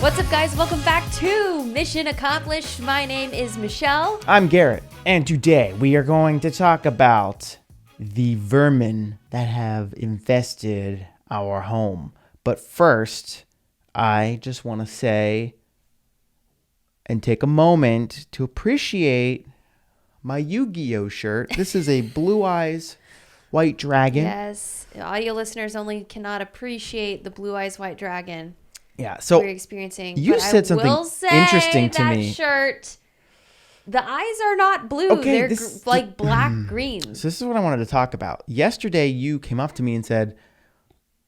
What's up, guys? Welcome back to Mission Accomplished. My name is Michelle. I'm Garrett, and today we are going to talk about the vermin that have infested our home. But first, I just want to say and take a moment to appreciate my Yu-Gi-Oh shirt. This is a Blue Eyes White Dragon. Yes, audio listeners only cannot appreciate the Blue Eyes White Dragon. Yeah, so we're experiencing. You said something interesting to me. That shirt, the eyes are not blue. Okay, they're like black green. So this is what I wanted to talk about. Yesterday, you came up to me and said,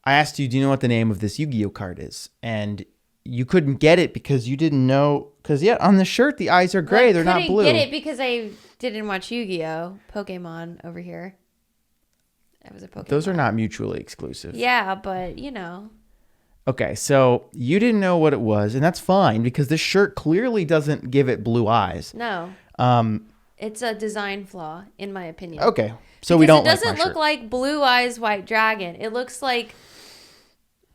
I asked you, do you know what the name of this Yu-Gi-Oh card is? And you couldn't get it because you didn't know. Because, yeah, on the shirt, the eyes are gray. They're not blue. I couldn't get it because I didn't watch Yu-Gi-Oh! Pokemon over here. That was a Pokemon. Those are not mutually exclusive. Yeah, but, you know. Okay, so you didn't know what it was, and that's fine because this shirt clearly doesn't give it blue eyes. No. It's a design flaw, in my opinion. Okay, so we don't like my shirt. It doesn't look like Blue Eyes White Dragon. It looks like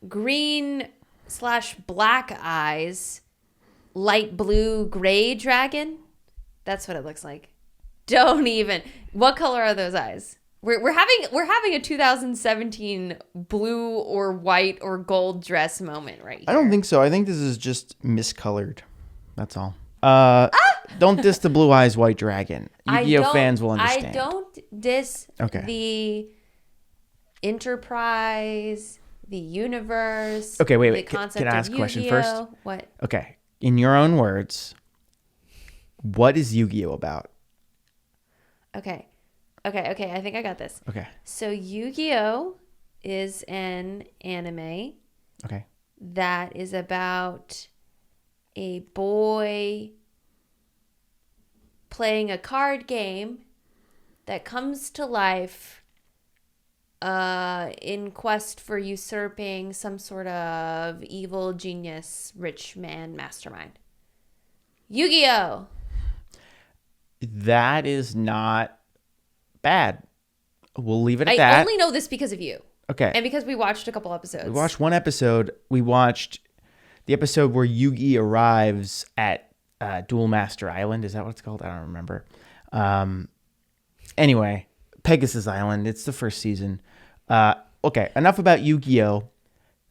green/black eyes, light blue gray dragon. That's what it looks like. Don't even. What color are those eyes? We're having a 2017 blue or white or gold dress moment right here. I don't think so. I think this is just miscolored. That's all. Don't diss the Blue Eyes White Dragon. Yu-Gi-Oh fans will understand. I don't diss the Enterprise, the universe. Okay, wait. The concept Can I ask of a question first? What? Okay. In your own words, what is Yu-Gi-Oh about? Okay. I think I got this. Okay. So Yu-Gi-Oh is an anime. Okay. That is about a boy playing a card game that comes to life in quest for usurping some sort of evil genius rich man mastermind. Yu-Gi-Oh! That is not bad. We'll leave it at that. I only know this because of you. Okay. And because we watched a couple episodes. We watched one episode. We watched the episode where Yugi arrives at Duel Master Island. Is that what it's called? I don't remember. Anyway, Pegasus Island. It's the first season. Okay, enough about Yu-Gi-Oh!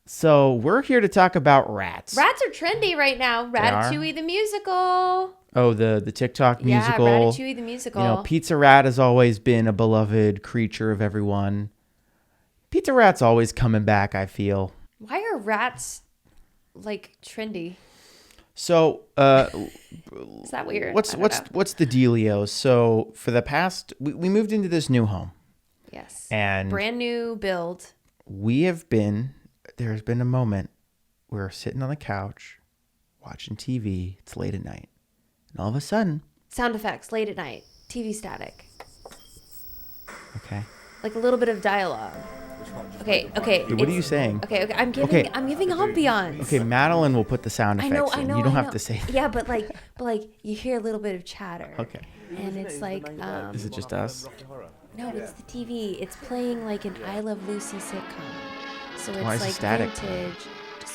So we're here to talk about rats. Rats are trendy right now. Ratatouille the musical. Oh, the TikTok musical. Yeah, Ratatouille the musical. You know, Pizza Rat has always been a beloved creature of everyone. Pizza Rat's always coming back, I feel. Why are rats, like, trendy? So, is that weird? What's the dealio? So, for the past, we moved into this new home. Yes. And brand new build. There's been a moment where we're sitting on the couch, watching TV. It's late at night. And all of a sudden... Sound effects, late at night. TV static. Okay. Like a little bit of dialogue. Okay. Wait, what are you saying? Okay. I'm giving ambiance. Okay, Madeline will put the sound effects in. You don't have to say that. Yeah, but you hear a little bit of chatter. Okay. And it's like... Is it just us? No, it's the TV. It's playing like an I Love Lucy sitcom. So it's Why is like it static? vintage.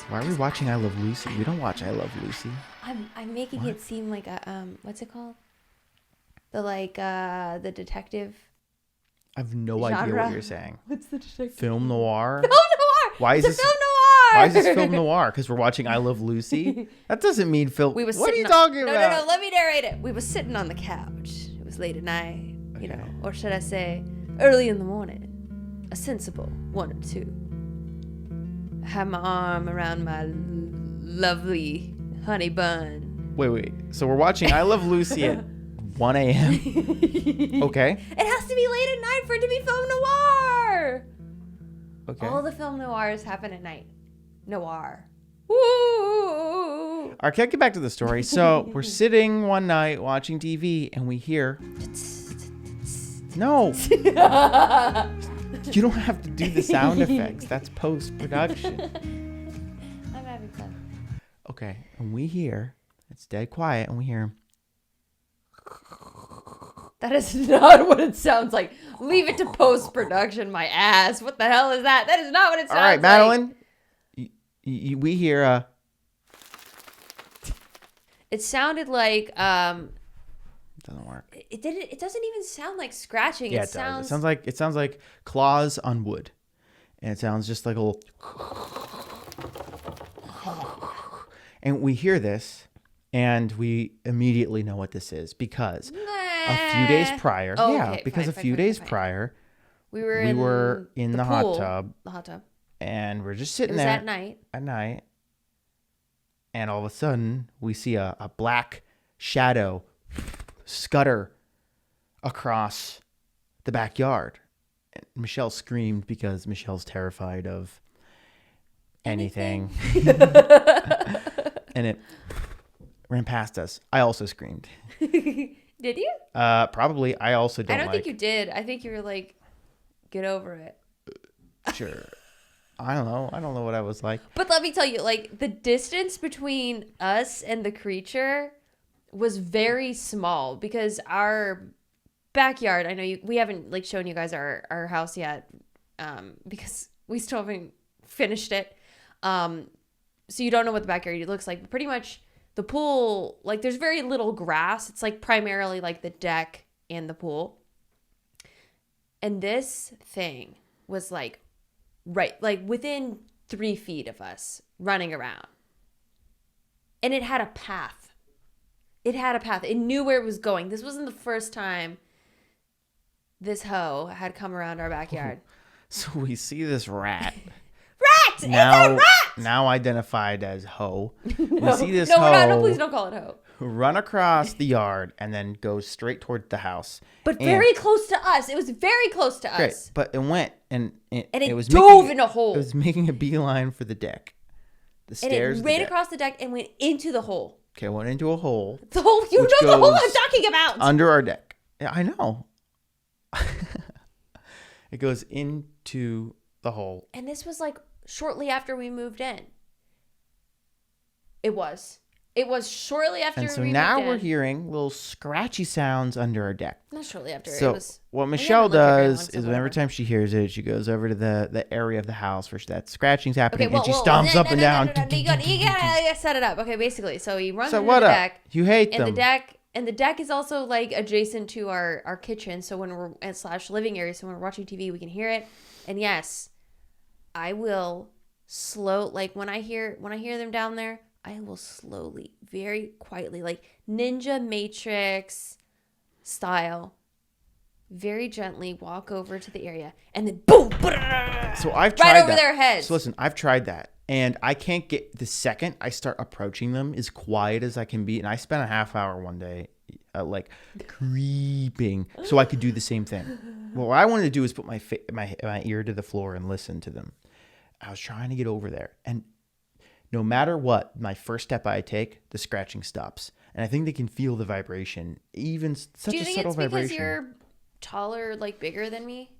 Why are we watching I Love Lucy? We don't watch I Love Lucy. I'm making it seem like a what's it called? The detective. I have no genre. idea what you're saying. What's the detective? Film noir. Film noir. Why is it's this film noir? Why is this film noir? Because we're watching I Love Lucy. That doesn't mean film. What are you talking about? No. Let me narrate it. We were sitting on the couch. It was late at night, you know, or should I say, early in the morning. A sensible 1 or 2. I had my arm around my lovely honey bun. Wait. So we're watching I Love Lucy at 1 a.m. Okay. It has to be late at night for it to be film noir. Okay. All the film noirs happen at night. Noir. Woo! All right, can I get back to the story? So we're sitting one night watching TV and we hear... No. You don't have to do the sound effects. That's post-production. I'm having fun. Okay, and we hear, it's dead quiet, and we hear... That is not what it sounds like. Leave it to post-production, my ass. What the hell is that? That is not what it sounds like. All right, Madeline. We hear a... It sounded like Doesn't work. it didn't. It doesn't even sound like scratching. Yeah, it does. It sounds like claws on wood, and it sounds just like a little. And we hear this, and we immediately know what this is because a few days prior, a few days prior, we were in the pool, hot tub. The hot tub. And we're just sitting It was there at night. At night, and all of a sudden we see a black shadow scutter across the backyard. And Michelle screamed because Michelle's terrified of anything. And it ran past us. I also screamed. Did you? Probably. I also don't. I don't think you did. I think you were like, get over it. Sure. I don't know. I don't know what I was like. But let me tell you, like, the distance between us and the creature was very small because our backyard, I know we haven't like shown you guys our house yet, because we still haven't finished it. So you don't know what the backyard looks like, but pretty much the pool, like there's very little grass. It's like primarily like the deck and the pool. And this thing was like within 3 feet of us running around. And it had a path. It knew where it was going. This wasn't the first time this hoe had come around our backyard. So we see this rat. Rat! It's a rat! Now identified as hoe. We see this no, hoe. No, please don't call it hoe. Run across the yard and then go straight toward the house. But very close to us. It was very close to us. Great. But it went and it was dove in a hole. It was making a beeline for the deck. The stairs. And it ran across the deck and went into the hole. Okay, went into a hole. The hole, you know the hole I'm talking about. Under our deck. Yeah, I know. It goes into the hole. And this was like shortly after we moved in. It was shortly after we moved in. And so now we're hearing little scratchy sounds under our deck. Not shortly after. So what Michelle does is every time she hears it, she goes over to the area of the house where that scratching's happening, and she stomps up and down. You gotta set it up. Okay, basically. So he runs under the deck. You hate them. And the deck is also like adjacent to our kitchen. So when we're / living area, so when we're watching TV, we can hear it. And yes, I will when I hear them down there, I will slowly, very quietly, like Ninja Matrix style, very gently walk over to the area and then boom! So I've tried right over their heads. So listen, I've tried that. And I can't get the second I start approaching them as quiet as I can be. And I spent a half hour one day like creeping so I could do the same thing. Well, what I wanted to do is put my ear to the floor and listen to them. I was trying to get over there. And no matter what, my first step I take, the scratching stops. And I think they can feel the vibration, even such a subtle vibration. Do you think it's because you're taller, like bigger than me?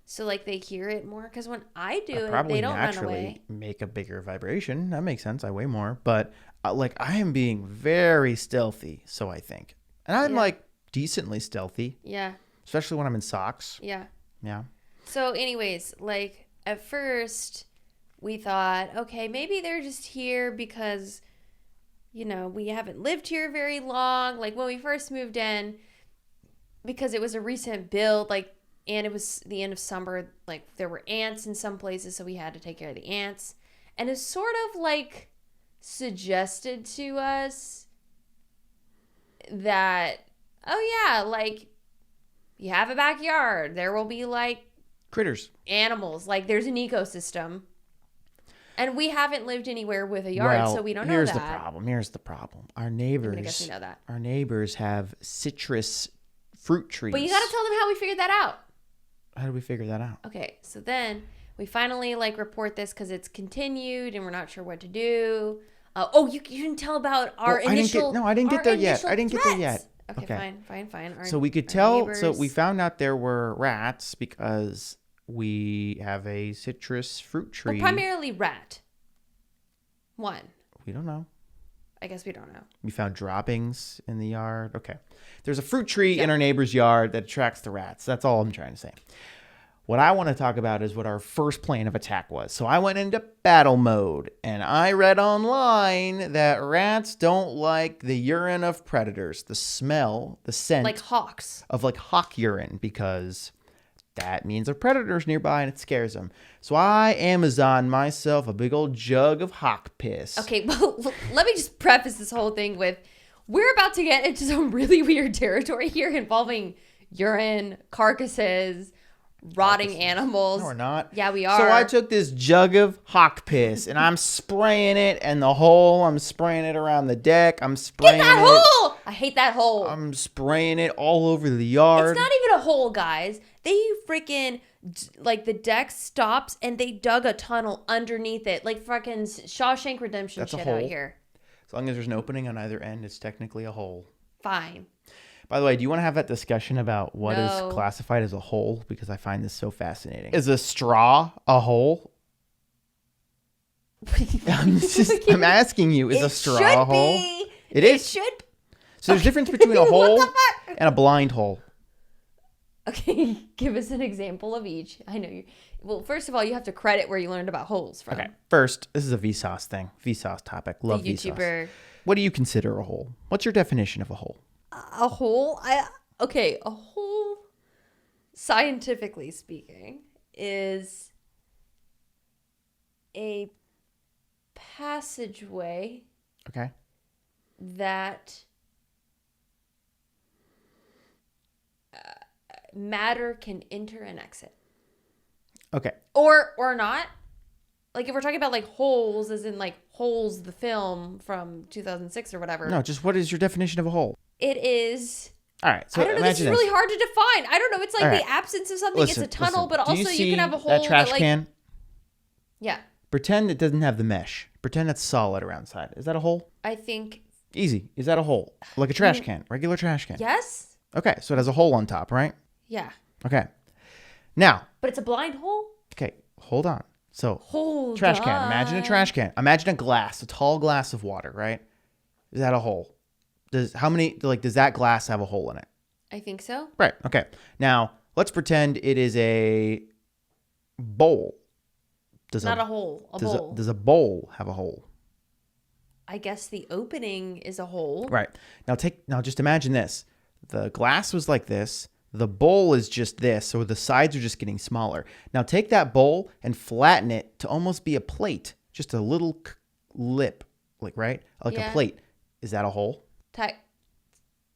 So like they hear it more? Because when I do it, probably they don't run naturally away. Make a bigger vibration. That makes sense. I weigh more. But like I am being very stealthy, so I think. And I'm like decently stealthy. Yeah. Especially when I'm in socks. Yeah. Yeah. So anyways, like at first we thought, okay, maybe they're just here because, you know, we haven't lived here very long. Like when we first moved in, because it was a recent build, like, and it was the end of summer, like there were ants in some places, so we had to take care of the ants. And it's sort of like suggested to us that, oh yeah, like you have a backyard, there will be like critters, animals, like there's an ecosystem. And we haven't lived anywhere with a yard, so we don't know that. Here's the problem. Our neighbors, I guess we know that. Our neighbors have citrus fruit trees. But you got to tell them how we figured that out. How did we figure that out? Okay, so then we finally like report this because it's continued and we're not sure what to do. You didn't tell about our initial. I didn't get there yet. Okay, fine. So we could tell. Neighbors. So we found out there were rats because we have a citrus fruit tree. Well, primarily rat. One. We don't know. I guess we don't know. We found droppings in the yard. Okay. There's a fruit tree in our neighbor's yard that attracts the rats. That's all I'm trying to say. What I want to talk about is what our first plan of attack was. So I went into battle mode, and I read online that rats don't like the urine of predators, the smell, the scent. Like hawks. Of like hawk urine, because that means a predator's nearby and it scares them. So I Amazon myself a big old jug of hawk piss. Okay, well, let me just preface this whole thing with, we're about to get into some really weird territory here involving urine, carcasses, rotting animals. No, we're not. Yeah, we are. So I took this jug of hawk piss and I'm spraying it in the hole. I'm spraying it around the deck. I'm spraying Get that hole! I hate that hole. I'm spraying it all over the yard. It's not even a hole, guys. They freaking, like, the deck stops and they dug a tunnel underneath it. Like fucking Shawshank Redemption That's a shit hole. out here. As long as there's an opening on either end, it's technically a hole. Fine. By the way, do you want to have that discussion about what No. is classified as a hole? Because I find this so fascinating. Is a straw a hole? I'm asking you, is a straw a hole? Be. It is? It should. So there's a difference between a hole What the fuck? and a blind hole. Okay, give us an example of each. I know you. Well, first of all, you have to credit where you learned about holes from. Okay, first, this is a Vsauce thing. Vsauce topic. Love The Vsauce. YouTuber. What do you consider a hole? What's your definition of a hole? A hole? A hole, scientifically speaking, is a passageway Okay. that matter can enter and exit. Okay. Or not. Like if we're talking about like holes, as in like Holes, the film from 2006 or whatever. No, just what is your definition of a hole? It is. All right. So I don't know. This is really hard to define. I don't know. It's like All the right. absence of something. Listen, It's a tunnel, listen. but Do also you see can have a hole. that trash like, can? Yeah. Pretend it doesn't have the mesh. Pretend it's solid around the side. Is that a hole? I think. Easy. Is that a hole? Like a trash can. Regular trash can. Yes. Okay. So it has a hole on top, right? Yeah. Okay. Now. But it's a blind hole. Okay. Hold on. So Hold trash on. can. Imagine a trash can. Imagine a glass, a tall glass of water, right? Is that a hole? Does that glass have a hole in it? I think so. Right. Okay. Now let's pretend it is a bowl. Not a hole. A bowl. Does a bowl have a hole? I guess the opening is a hole. Right. Now just imagine this. The glass was like this. The bowl is just this, so the sides are just getting smaller. Now take that bowl and flatten it to almost be a plate, just a little lip, like right, like a plate. Is that a hole?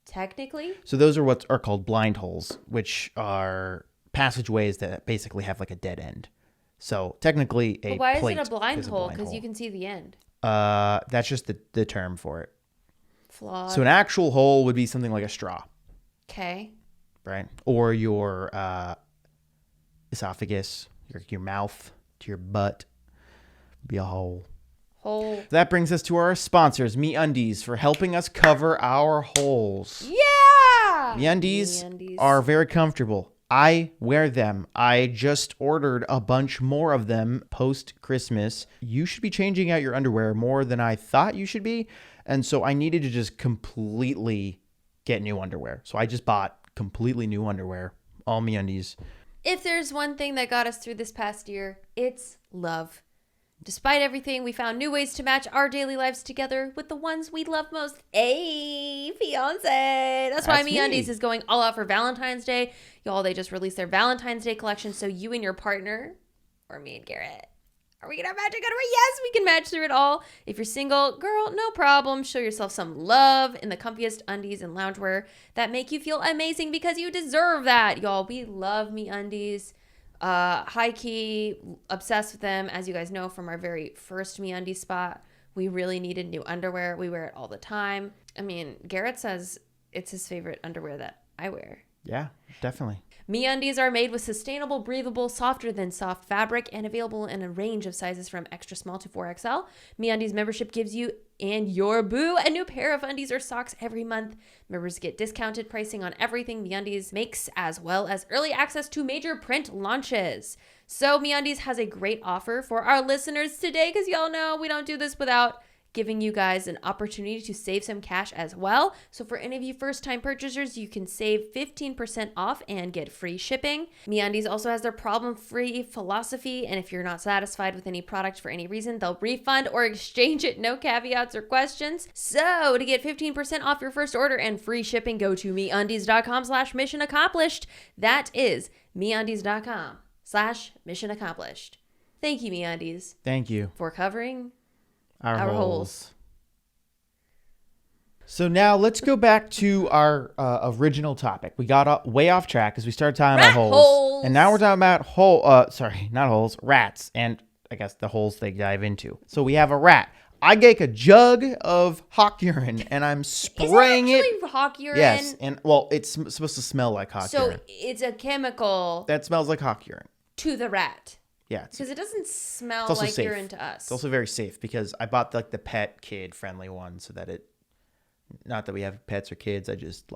Technically. So those are what are called blind holes, which are passageways that basically have like a dead end. So technically, But why plate is it a blind hole? Because Because you can see the end. That's just the term for it. Flawed. So an actual hole would be something like a straw. Okay. Right? Or your esophagus, your mouth to your butt would be a hole. Hole. That brings us to our sponsors, MeUndies, for helping us cover our holes. Yeah. MeUndies are very comfortable. I wear them. I just ordered a bunch more of them post-Christmas. You should be changing out your underwear more than I thought you should be. And so I needed to just completely get new underwear. So I just bought completely new underwear, all MeUndies. If there's one thing that got us through this past year, it's love. Despite everything, we found new ways to match our daily lives together with the ones we love most. Hey, fiance. That's why MeUndies is going all out for Valentine's Day. Y'all, they just released their Valentine's Day collection, so you and your partner, or me and Garrett, are we going to match underwear? Yes, we can match through it all. If you're single, girl, no problem. Show yourself some love in the comfiest undies and loungewear that make you feel amazing because you deserve that. Y'all, we love MeUndies. High key, obsessed with them. As you guys know from our very first MeUndies spot, we really needed new underwear. We wear it all the time. I mean, Garrett says it's his favorite underwear that I wear. Yeah, definitely. MeUndies are made with sustainable, breathable, softer than soft fabric and available in a range of sizes from extra small to 4XL. MeUndies membership gives you and your boo a new pair of undies or socks every month. Members get discounted pricing on everything MeUndies makes, as well as early access to major print launches. So MeUndies has a great offer for our listeners today, because y'all know we don't do this without giving you guys an opportunity to save some cash as well. So for any of you first-time purchasers, you can save 15% off and get free shipping. MeUndies also has their problem-free philosophy, and if you're not satisfied with any product for any reason, they'll refund or exchange it, no caveats or questions. So to get 15% off your first order and free shipping, go to MeUndies.com/mission accomplished. That is MeUndies.com/mission accomplished. Thank you, MeUndies. Thank you. For covering Our our holes. holes. So now let's go back to our original topic. We got way off track because we started talking about holes. And now we're talking about not holes, rats. And I guess the holes they dive into. So we have a rat. I take a jug of hawk urine and I'm spraying Is it actually hawk urine? Yes. And well, it's supposed to smell like hawk urine. So it's a chemical That smells like hawk urine. to the rat. Yeah. Because it doesn't smell also like safe. urine to us. It's also very safe because I bought like the pet kid friendly one so that not that we have pets or kids, I just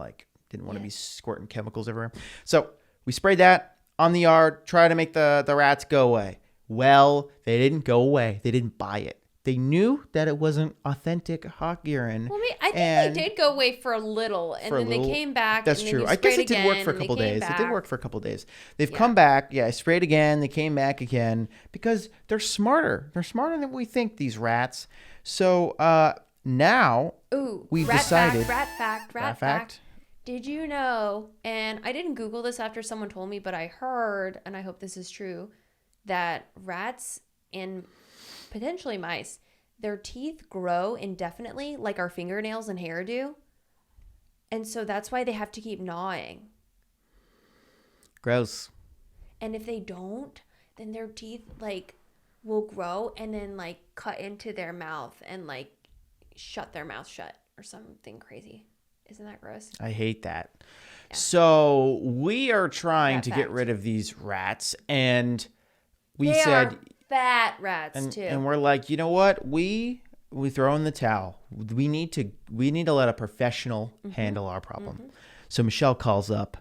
didn't want to be squirting chemicals everywhere. So we sprayed that on the yard, try to make the rats go away. Well, they didn't go away. They didn't buy it. They knew that it wasn't authentic hawk urine. Well, I think they did go away for a little, and then they came back. That's and true. Then I guess it did work for a couple days. It did work for a couple days. They've come back. Yeah, I sprayed again. They came back again because they're smarter. They're smarter than we think, these rats. So now we've decided. Rat fact. Did you know, and I didn't Google this after someone told me, but I heard, and I hope this is true, that rats and potentially mice, their teeth grow indefinitely like our fingernails and hair do. And so that's why they have to keep gnawing. Gross. And if they don't, then their teeth will grow and then cut into their mouth and shut their mouth shut or something crazy. Isn't that gross? I hate that. Yeah. So we are trying to get rid of these rats, and we said fat rats too. And we're like, you know what? We throw in the towel. We need to let a professional handle our problem. Mm-hmm. So Michelle calls up.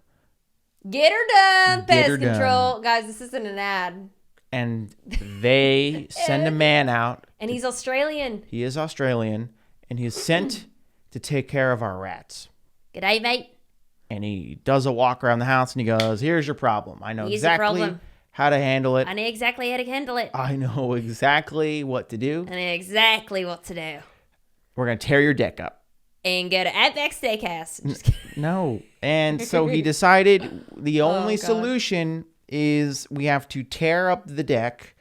Get her done, pest control. Guys, this isn't an ad. And they send a man out. And he's Australian. He is Australian. And he's sent to take care of our rats. G'day, mate. And he does a walk around the house and he goes, here's your problem. I know exactly how to handle it. I know exactly how to handle it. I know exactly what to do. I know exactly what to do. We're going to tear your deck up. And go to Outback Steakhouse. Just kidding. No. And so he decided the only solution is we have to tear up the deck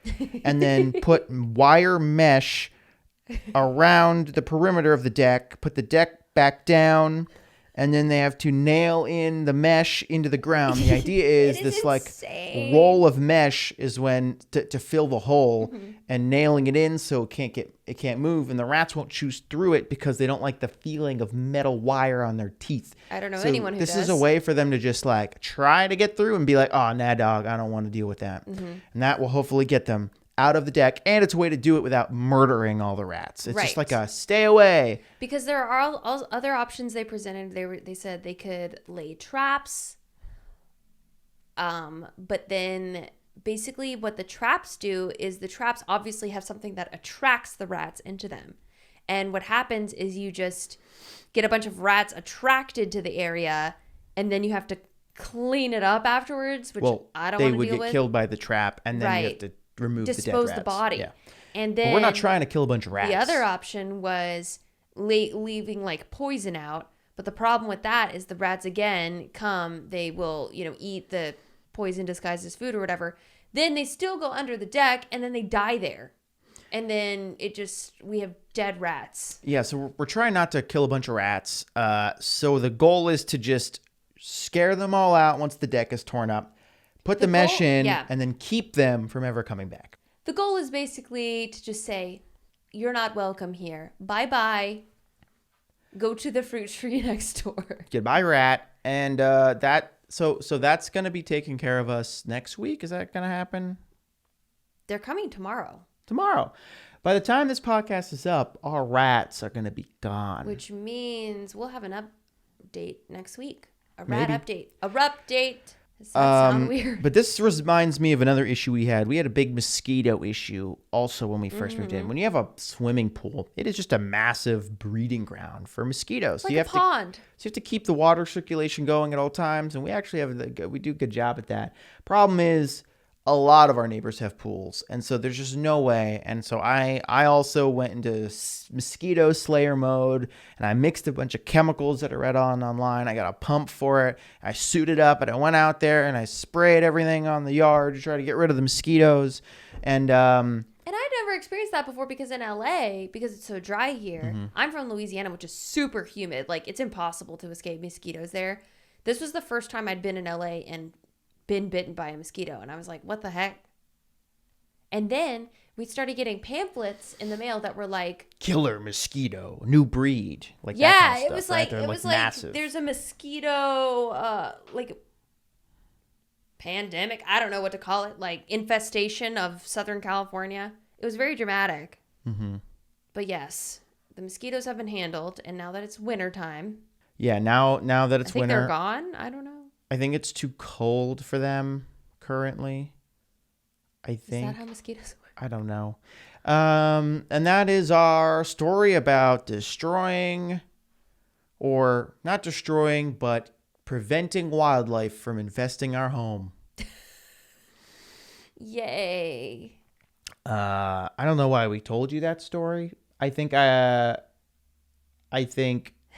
and then put wire mesh around the perimeter of the deck, put the deck back down, and then they have to nail in the mesh into the ground. The idea is this insane. Roll of mesh is when to fill the hole and nailing it in so it can't move, and the rats won't chew through it because they don't like the feeling of metal wire on their teeth. I don't know anyone who does. This is a way for them to just try to get through and be like, oh, nah, dog, I don't want to deal with that. Mm-hmm. And that will hopefully get them out of the deck, and it's a way to do it without murdering all the rats. It's just like a stay away. Because there are all other options they presented. They said they could lay traps, but then basically what the traps do is the traps obviously have something that attracts the rats into them. And what happens is you just get a bunch of rats attracted to the area, and then you have to clean it up afterwards, which I don't want to deal with. They would get killed by the trap, and then you have to remove the dead rats. Dispose the body. Yeah. And then but we're not trying to kill a bunch of rats. The other option was leaving poison out. But the problem with that is the rats again they will, eat the poison disguised as food or whatever. Then they still go under the deck and then they die there. And then we have dead rats. Yeah, so we're trying not to kill a bunch of rats. So the goal is to just scare them all out once the deck is torn up. Put the mesh in and then keep them from ever coming back. The goal is basically to just say, you're not welcome here. Bye-bye. Go to the fruit tree next door. Goodbye, rat. And so that's going to be taken care of us next week. Is that going to happen? They're coming tomorrow. By the time this podcast is up, our rats are going to be gone. Which means we'll have an update next week. A rat update. A rupdate. Does that sound weird? But this reminds me of another issue we had. We had a big mosquito issue also when we first moved in. When you have a swimming pool, it is just a massive breeding ground for mosquitoes. Like you a pond. So you have to keep the water circulation going at all times, and we actually we do a good job at that. Problem is, a lot of our neighbors have pools, and so there's just no way. And so I also went into mosquito slayer mode, and I mixed a bunch of chemicals that I read online. I got a pump for it. I suited up, and I went out there and I sprayed everything on the yard to try to get rid of the mosquitoes. And I'd never experienced that before because in LA, because it's so dry here, I'm from Louisiana, which is super humid. Like, it's impossible to escape mosquitoes there. This was the first time I'd been in LA and been bitten by a mosquito, and I was like, what the heck? And then we started getting pamphlets in the mail that were like, killer mosquito, new breed, like yeah, that kind of it stuff, was right? like They're it was massive. like there's a mosquito like pandemic, I don't know what to call it, like infestation of Southern California. It was very dramatic. But yes, the mosquitoes have been handled, and now that it's wintertime, yeah, now that it's I think winter, they're gone. I don't know. I think it's too cold for them currently. I think. Is that how mosquitoes work? I don't know. And that is our story about destroying, or not destroying, but preventing wildlife from infesting our home. Yay. I don't know why we told you that story. I think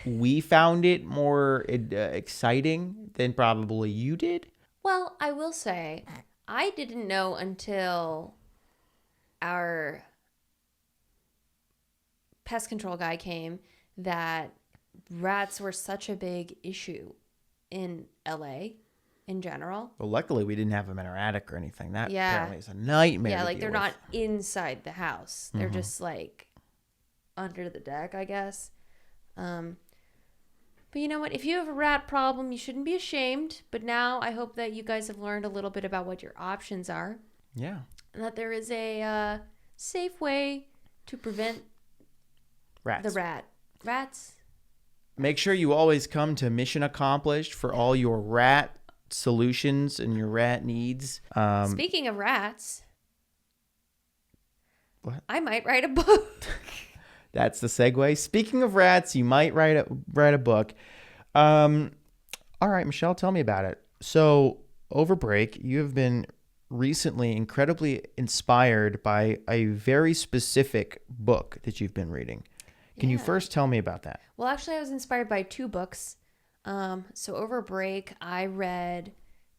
we found it more exciting than probably you did. Well, I will say, I didn't know until our pest control guy came that rats were such a big issue in LA in general. Well, luckily we didn't have them in our attic or anything. That Yeah. apparently is a nightmare. Yeah, to like deal they're with. not inside the house. They're just like under the deck, I guess. But you know what? If you have a rat problem, you shouldn't be ashamed. But now I hope that you guys have learned a little bit about what your options are. Yeah. And that there is a safe way to prevent Rats. Rats. Make sure you always come to Mission Accomplished for all your rat solutions and your rat needs. Speaking of rats, What? I might write a book. That's the segue. Speaking of rats, you might write a book. All right, Michelle, tell me about it. So over break, you have been recently incredibly inspired by a very specific book that you've been reading. Can you first tell me about that? Well, actually, I was inspired by 2 books. So over break, I read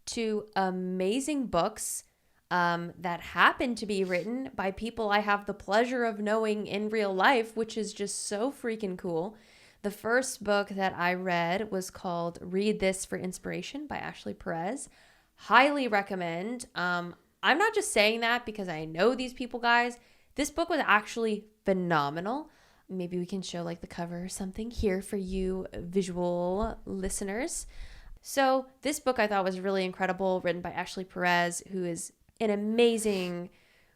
2 amazing books that happen to be written by people I have the pleasure of knowing in real life, which is just so freaking cool. The first book that I read was called Read This for Inspiration by Ashley Perez. Highly recommend. I'm not just saying that because I know these people, guys. This book was actually phenomenal. Maybe we can show like the cover or something here for you visual listeners. So this book I thought was really incredible, written by Ashley Perez, who is an amazing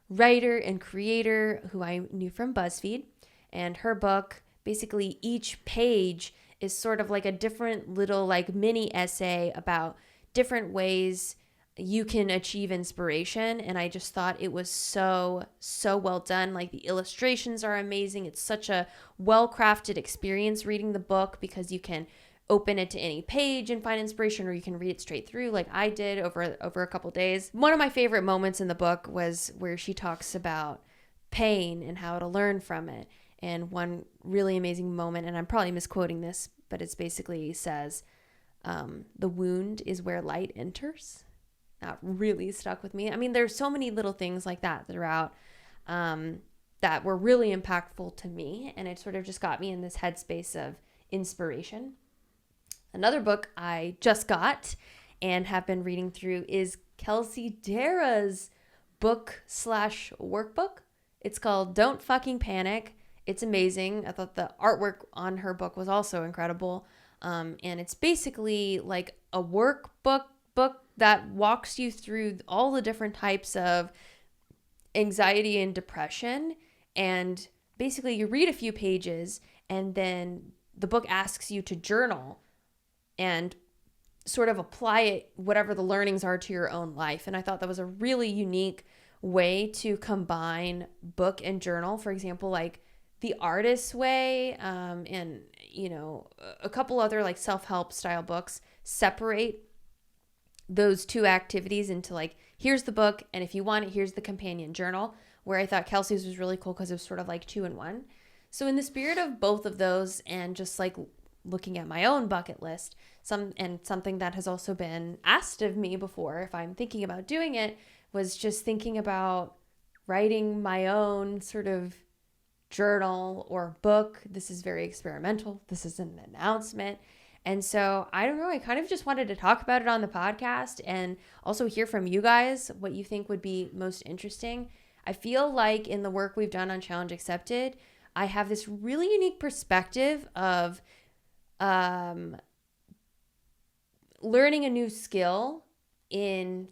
writer and creator who I knew from BuzzFeed. And her book, basically each page is sort of like a different little like mini essay about different ways you can achieve inspiration. And I just thought it was so well done. Like the illustrations are amazing. It's such a well-crafted experience reading the book because you can open it to any page and find inspiration, or you can read it straight through like I did over a couple days. One of my favorite moments in the book was where she talks about pain and how to learn from it. And one really amazing moment, and I'm probably misquoting this, but it's basically says, the wound is where light enters. That really stuck with me. I mean, there's so many little things like that throughout that were really impactful to me, and it sort of just got me in this headspace of inspiration. Another book I just got and have been reading through is Kelsey Darrah's book/workbook. It's called Don't Fucking Panic. It's amazing. I thought the artwork on her book was also incredible. And it's basically like a workbook book that walks you through all the different types of anxiety and depression. And basically you read a few pages and then the book asks you to journal. And sort of apply it, whatever the learnings are, to your own life. And I thought that was a really unique way to combine book and journal. For example, like the artist's way, and a couple other like self-help style books separate those two activities into like, here's the book, and if you want it, here's the companion journal, where I thought Kelsey's was really cool because it was sort of like 2-in-1. So in the spirit of both of those, and just like looking at my own bucket list, something that has also been asked of me before if I'm thinking about doing it, was just thinking about writing my own sort of journal or book. This is very experimental. This is an announcement. And so I don't know, I kind of just wanted to talk about it on the podcast and also hear from you guys what you think would be most interesting. I feel like in the work we've done on Challenge Accepted, I have this really unique perspective of learning a new skill in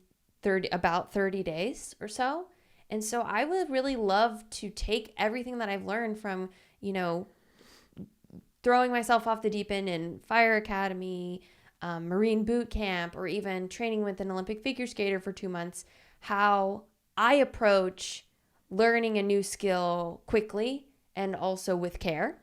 about 30 days or so. And so I would really love to take everything that I've learned from, throwing myself off the deep end in Fire Academy, Marine Boot Camp, or even training with an Olympic figure skater for 2 months, how I approach learning a new skill quickly and also with care.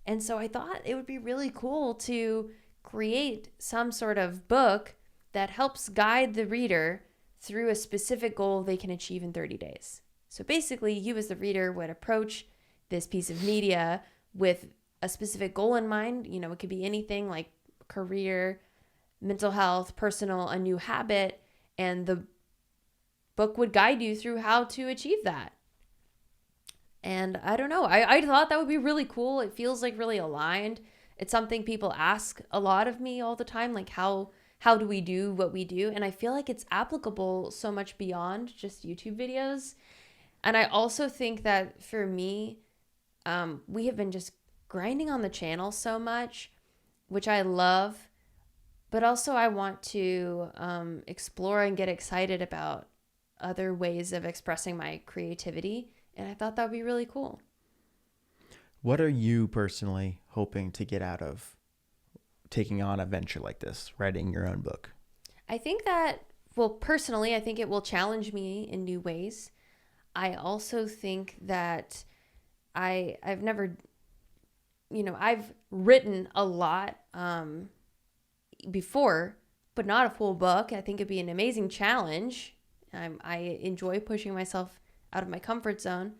And so I thought it would be really cool to create some sort of book that helps guide the reader through a specific goal they can achieve in 30 days. So basically, you as the reader would approach this piece of media with a specific goal in mind. It could be anything like career, mental health, personal, a new habit, and the book would guide you through how to achieve that. And I don't know, I thought that would be really cool. It feels like really aligned. It's something people ask a lot of me all the time, like how do we do what we do? And I feel like it's applicable so much beyond just YouTube videos. And I also think that for me, we have been just grinding on the channel so much, which I love, but also I want to explore and get excited about other ways of expressing my creativity. And I thought that would be really cool. What are you personally hoping to get out of taking on a venture like this, writing your own book? I think that, well, personally, I think it will challenge me in new ways. I also think that I've never, I've written a lot before, but not a full book. I think it'd be an amazing challenge. I enjoy pushing myself out of my comfort zone.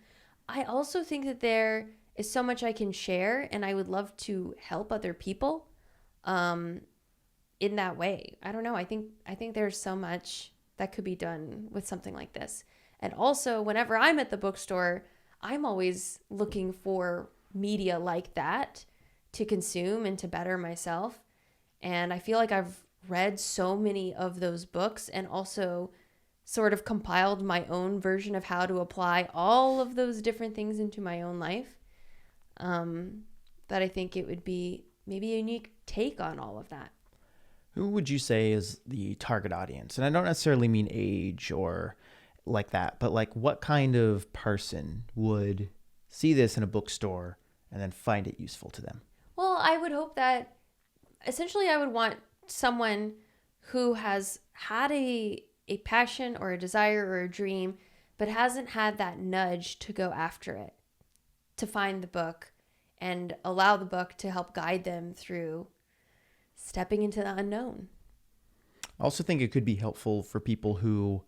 I also think that there is so much I can share, and I would love to help other people in that way. I don't know. I think there's so much that could be done with something like this. And also, whenever I'm at the bookstore, I'm always looking for media like that to consume and to better myself. And I feel like I've read so many of those books and also sort of compiled my own version of how to apply all of those different things into my own life, that I think it would be maybe a unique take on all of that. Who would you say is the target audience? And I don't necessarily mean age or like that, but like what kind of person would see this in a bookstore and then find it useful to them? Well, I would hope that essentially I would want someone who has had a passion or a desire or a dream, but hasn't had that nudge to go after it, to find the book and allow the book to help guide them through stepping into the unknown. I also think it could be helpful for people who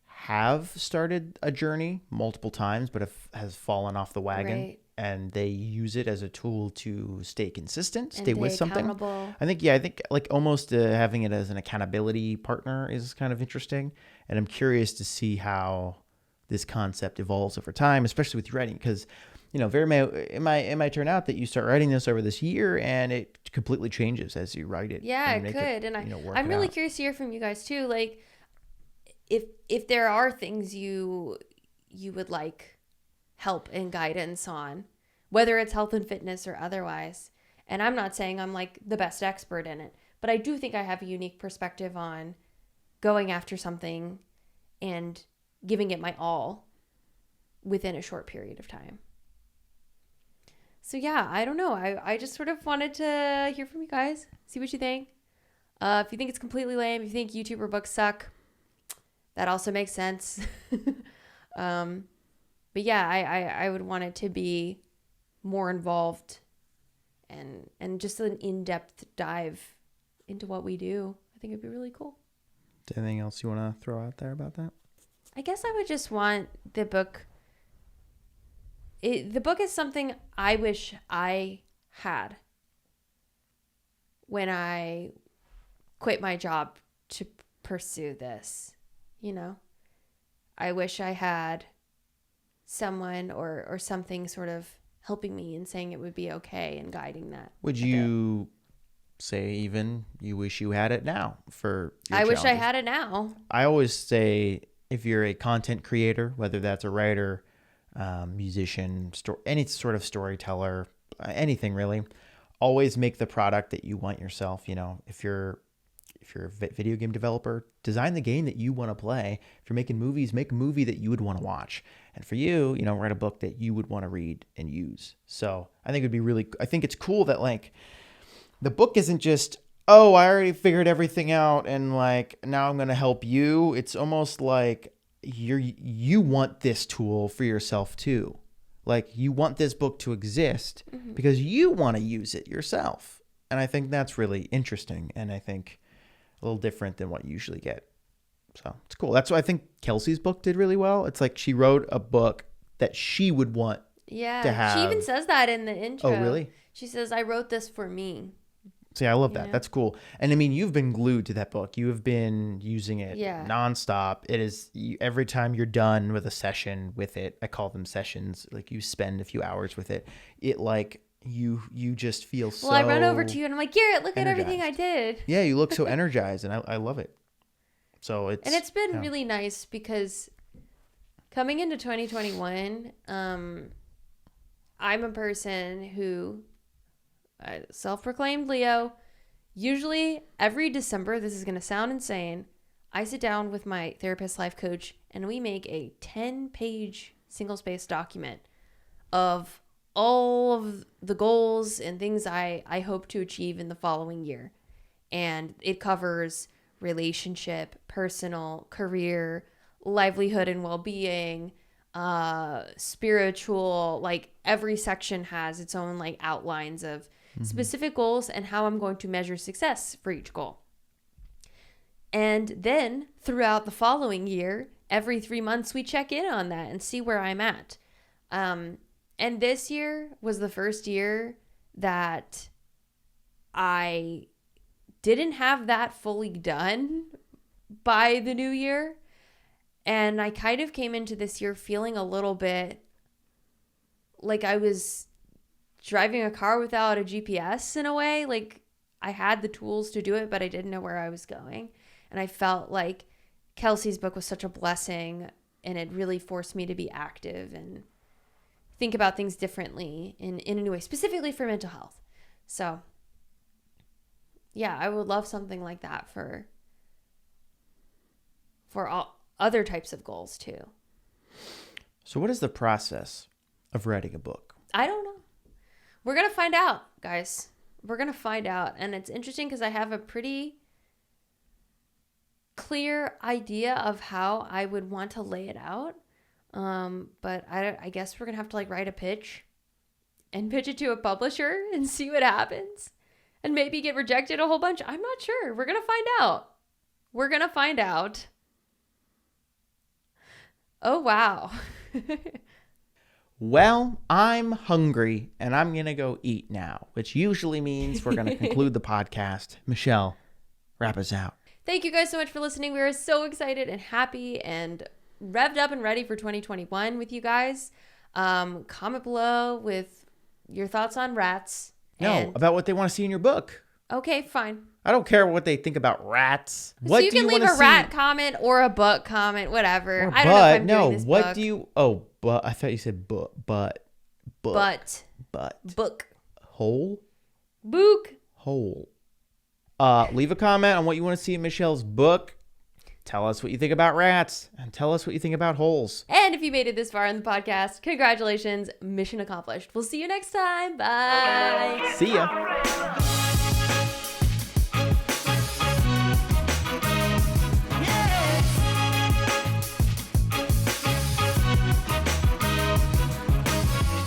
have started a journey multiple times, but has fallen off the wagon. Right. And they use it as a tool to stay consistent, And stay with something. accountable. I think like almost having it as an accountability partner is kind of interesting. And I'm curious to see how this concept evolves over time, especially with your writing, because it might turn out that you start writing this over this year and it completely changes as you write it. Yeah, and it make could. And I'm work really out. curious to hear from you guys too. Like if there are things you would like help and guidance on, whether it's health and fitness or otherwise. And I'm not saying I'm like the best expert in it, but I do think I have a unique perspective on going after something and giving it my all within a short period of time. So yeah, I don't know. I just sort of wanted to hear from you guys, see what you think. If you think it's completely lame, if you think YouTuber books suck, that also makes sense. But yeah, I would want it to be more involved and just an in-depth dive into what we do. I think it'd be really cool. Is there anything else you want to throw out there about that? I guess I would just want the book. The book is something I wish I had when I quit my job to pursue this. I wish I had someone or something sort of helping me and saying it would be okay and guiding that. Would you say even you wish you had it now for your I wish I challenges? had it now. I always say if you're a content creator, whether that's a writer, musician, any sort of storyteller, anything really, always make the product that you want yourself. If you're a video game developer, design the game that you want to play. If you're making movies, make a movie that you would want to watch. And for you, write a book that you would want to read and use. So I think I think it's cool that the book isn't just, oh, I already figured everything out and now I'm going to help you. It's almost like you want this tool for yourself too. You want this book to exist because you want to use it yourself. And I think that's really interesting. And I think a little different than what you usually get. So it's cool. That's why I think Kelsey's book did really well. It's like she wrote a book that she would want to have. She even says that in the intro. Oh, really? She says, I wrote this for me. See, I love that. That's cool. And I mean, you've been glued to that book. You have been using it nonstop. It is every time you're done with a session with it, I call them sessions, you spend a few hours with it. It you just feel so. Well, I run over to you and I'm like, Garrett, look energized. at everything I did. Yeah, you look so energized, and I love it. So it's been really nice because coming into 2021, I'm a person who, self-proclaimed Leo, usually every December, this is going to sound insane, I sit down with my therapist life coach and we make a 10-page single-space document of all of the goals and things I hope to achieve in the following year. And it covers relationship, personal, career, livelihood and well-being, spiritual. Every section has its own outlines of specific goals and how I'm going to measure success for each goal. And then throughout the following year, every 3 months, we check in on that and see where I'm at. And this year was the first year that I didn't have that fully done by the new year. And I kind of came into this year feeling a little bit like I was driving a car without a GPS in a way. I had the tools to do it, but I didn't know where I was going. And I felt like Kelsey's book was such a blessing, and it really forced me to be active and think about things differently in a new way, specifically for mental health. So yeah, I would love something like that for all other types of goals too. So what is the process of writing a book? I don't know. We're going to find out, guys. We're going to find out. And it's interesting because I have a pretty clear idea of how I would want to lay it out. But I guess we're going to have to write a pitch and pitch it to a publisher and see what happens and maybe get rejected a whole bunch. I'm not sure. We're going to find out. We're going to find out. Oh, wow. Well, I'm hungry and I'm going to go eat now, which usually means we're going to conclude the podcast. Michelle, wrap us out. Thank you guys so much for listening. We are so excited and happy and revved up and ready for 2021 with you guys. Comment below with your thoughts on rats. No, about what they want to see in your book. Okay, fine. I don't care what they think about rats. So you can leave a rat comment or a book comment, whatever. I don't know if I'm doing this what book. do you? Oh, but I thought you said book. But book. Hole. Book. Hole. Leave a comment on what you want to see in Michelle's book. Tell us what you think about rats and tell us what you think about holes. And if you made it this far in the podcast, congratulations, mission accomplished. We'll see you next time. Bye. See ya.